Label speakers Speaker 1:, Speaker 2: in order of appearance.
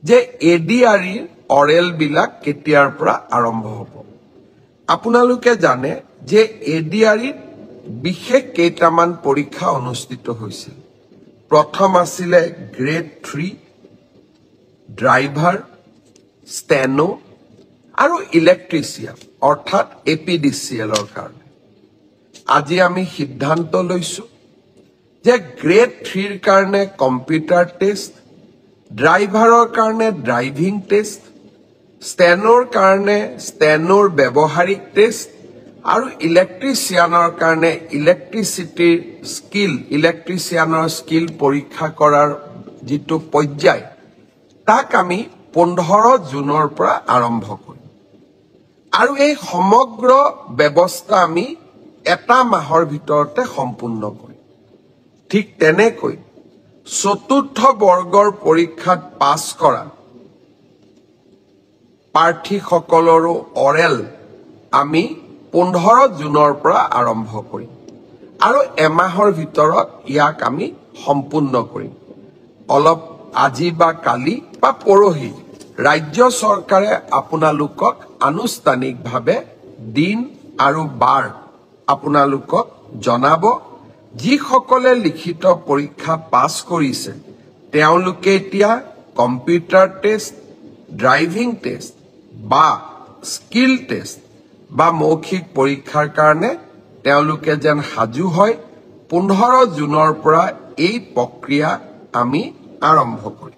Speaker 1: যে এডিআৰইৰ অৰেল বিলাক কেতিয়াৰ পৰা আৰম্ভ হ'ব আপোনালোকে জানে যে এডিআৰইত বিশেষ কেইটামান পৰীক্ষা অনুষ্ঠিত হৈছিল প্ৰথম আছিল গ্ৰেড 3 ড্ৰাইভাৰ ষ্টেনো আৰু ইলেক্ট্ৰিচিয়ান অৰ্থাৎ এপিডিসিএলৰ কাৰণে আজি আমি সিদ্ধান্ত লৈছো যে গ্ৰেড 3 ৰ কাৰণে কম্পিউটাৰ টেষ্ট ড্ৰাইভাৰৰ কাৰণে ড্ৰাইভিং টেষ্ট ষ্টেনোৰ কাৰণে ষ্টেনোৰ ব্যৱহাৰিক টেষ্ট আৰু ইলেক্ট্ৰিচিয়ানৰ কাৰণে ইলেক্ট্ৰিচিয়ানৰ স্কিল পৰীক্ষা কৰাৰ যেটো পৰ্যায় তাক আমি 15 জুনৰ পৰা আৰম্ভ কৰিম আৰু এই সমগ্ৰ ব্যৱস্থা আমি এটা মাহৰ ভিতৰতে সম্পূৰ্ণ কৰিম ঠিক তেনেকৈ চতুৰ্থ বৰ্গৰ পৰীক্ষাত পাছ কৰা প্ৰাৰ্থীসকলৰো অৰেল আমি 15 জুনৰ পৰা আৰম্ভ কৰিম আৰু এমাহৰ ভিতৰত ইয়াক আমি সম্পূৰ্ণ কৰিম অলপ আজি বা কালি বা পৰহি ৰাজ্য চৰকাৰে আপোনালোকক আনুষ্ঠানিকভাৱে দিন আৰু বাৰ আপোনালোকক জনাব যিসকলে লিখিত পৰীক্ষা পাছ কৰিছে তেওঁলোকে এতিয়া কম্পিউটাৰ টেষ্ট ড্ৰাইভিং টেষ্ট বা স্কিল টেষ্ট বা মৌখিক পৰীক্ষাৰ কাৰণে তেওঁলোকে যেন সাজু হয় 15 জুনৰ পৰা এই প্ৰক্ৰিয়া আমি আৰম্ভ কৰিম